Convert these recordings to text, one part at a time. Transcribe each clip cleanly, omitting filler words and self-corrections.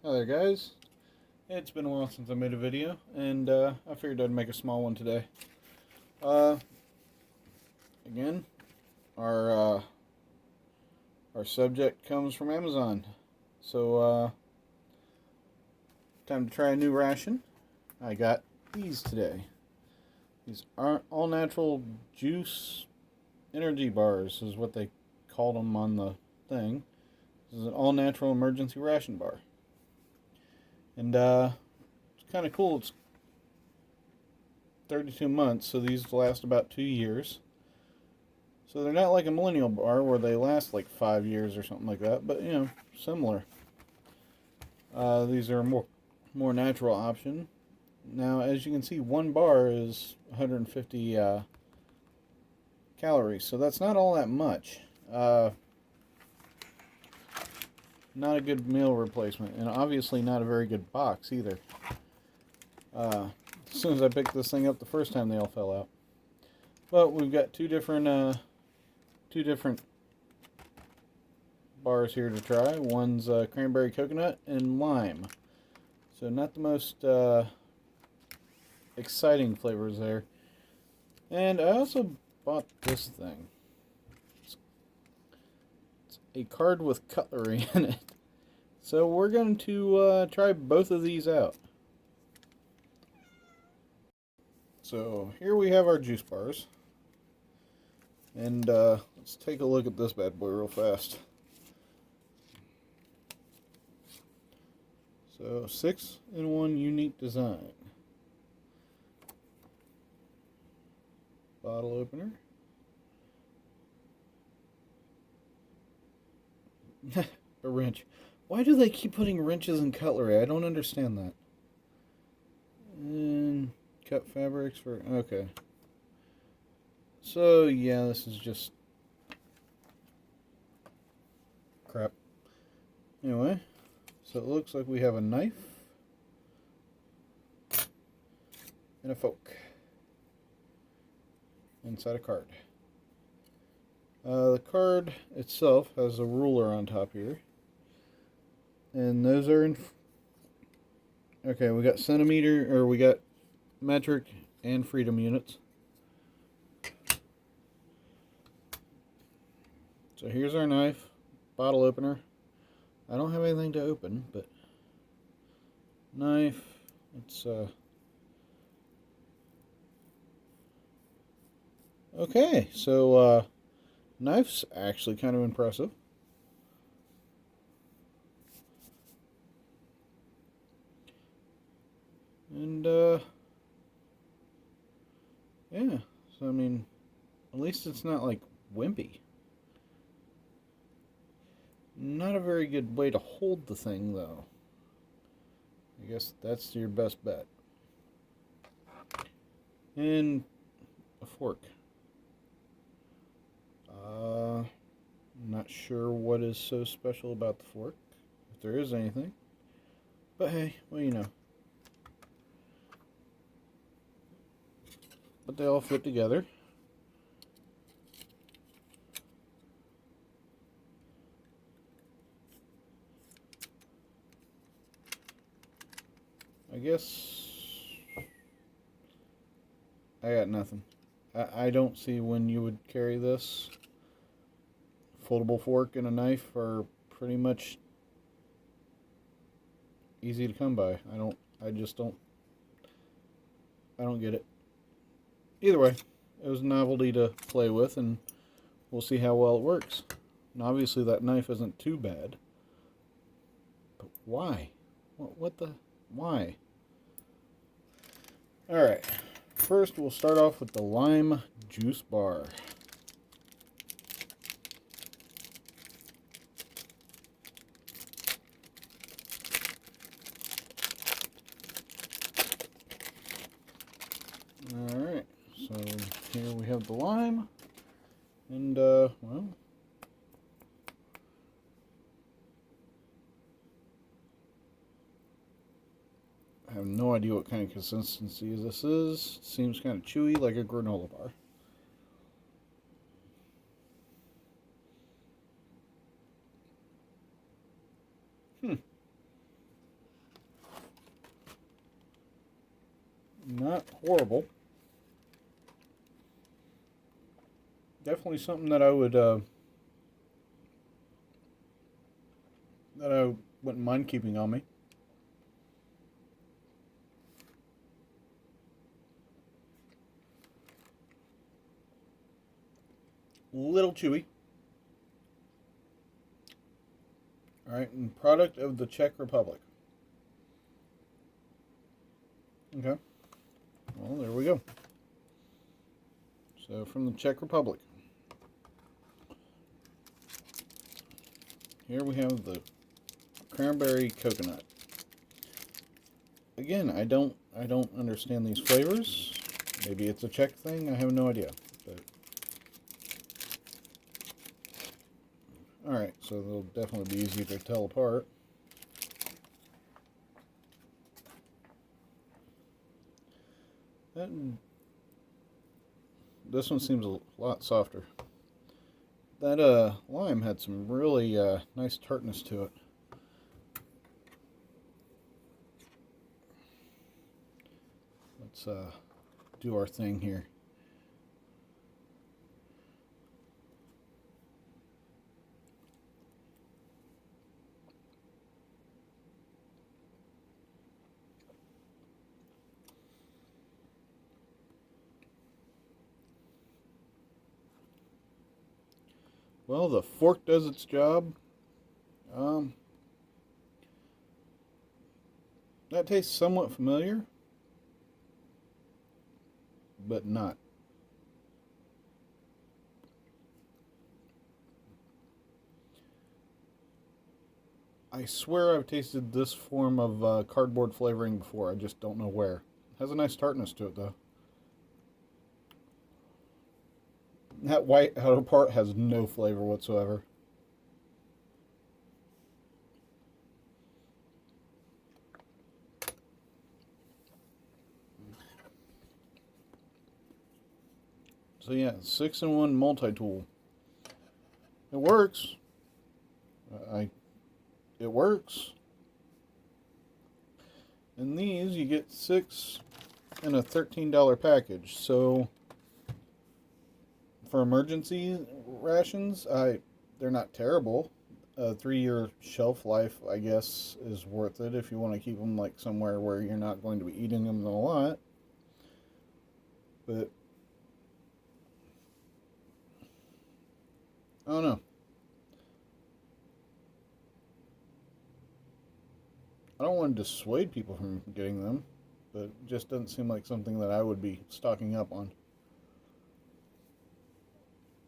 Hi there, guys. It's been a while since I made a video, and I figured I'd make a small one today. Uh, Again, our subject comes from Amazon, so time to try a new ration. I got these today. These are all natural juice energy bars, is what they called them on the thing. This is an all natural emergency ration bar. And it's kind of cool. It's 32 months, so these last about 2 years. So they're not like a millennial bar where they last like 5 years or something like that, but similar. These are a more natural option. Now, as you can see, one bar is 150 calories, so that's not all that much. Not a good meal replacement, and obviously not a very good box either. As soon as I picked this thing up the first time, they all fell out. But we've got two different bars here to try. One's cranberry coconut and lime. So not the most exciting flavors there. And I also bought this thing. A card with cutlery in it. So we're going to try both of these out. So here we have our juice bars. And let's take a look at this bad boy real fast. So 6-in-1 unique design. Bottle opener. A wrench. Why do they keep putting wrenches in cutlery? I don't understand that. And cut fabrics for... Okay. So, yeah, this is just... crap. Anyway, so it looks like we have a knife and a fork inside a card. The card itself has a ruler on top here. And those are in... Okay, we got centimeter, or we got metric and freedom units. So here's our knife, bottle opener. I don't have anything to open, but... Knife, it's okay, so knife's actually kind of impressive. And yeah, so I mean, at least it's not like wimpy. Not a very good way to hold the thing, though. I guess that's your best bet. And a fork. Not sure what is so special about the fork, if there is anything. But hey, well, you know. But they all fit together. I guess I got nothing. I don't see when you would carry this. Foldable fork and a knife are pretty much easy to come by. I don't get it. Either way, it was a novelty to play with, and we'll see how well it works. And obviously that knife isn't too bad. But why? What the... Why? Alright. First, we'll start off with the lime juice bar. Alright, so here we have the lime, and well, I have no idea what kind of consistency this is. It seems kind of chewy, like a granola bar. not horrible. Definitely something that I would that I wouldn't mind keeping on me. Little chewy. All right, and product of the Czech Republic. Okay. Well, there we go. So from the Czech Republic. Here we have the cranberry coconut. Again, I don't understand these flavors. Maybe it's a Czech thing. I have no idea. But all right, so they'll definitely be easy to tell apart. This one seems a lot softer. That lime had some really nice tartness to it. Let's do our thing here. Well, the fork does its job. That tastes somewhat familiar, but not. I swear I've tasted this form of cardboard flavoring before. I just don't know where. It has a nice tartness to it, though. That white outer part has no flavor whatsoever. So yeah, 6-in-1 multi-tool. It works. It works. And these you get 6 in a $13 package. So for emergency rations, they're not terrible. A 3-year shelf life, I guess, is worth it if you want to keep them like somewhere where you're not going to be eating them a lot. But I don't know. I don't want to dissuade people from getting them, but it just doesn't seem like something that I would be stocking up on.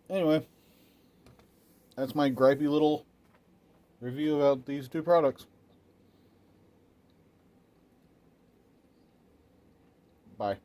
Anyway, that's my gripey little review about these two products. Bye.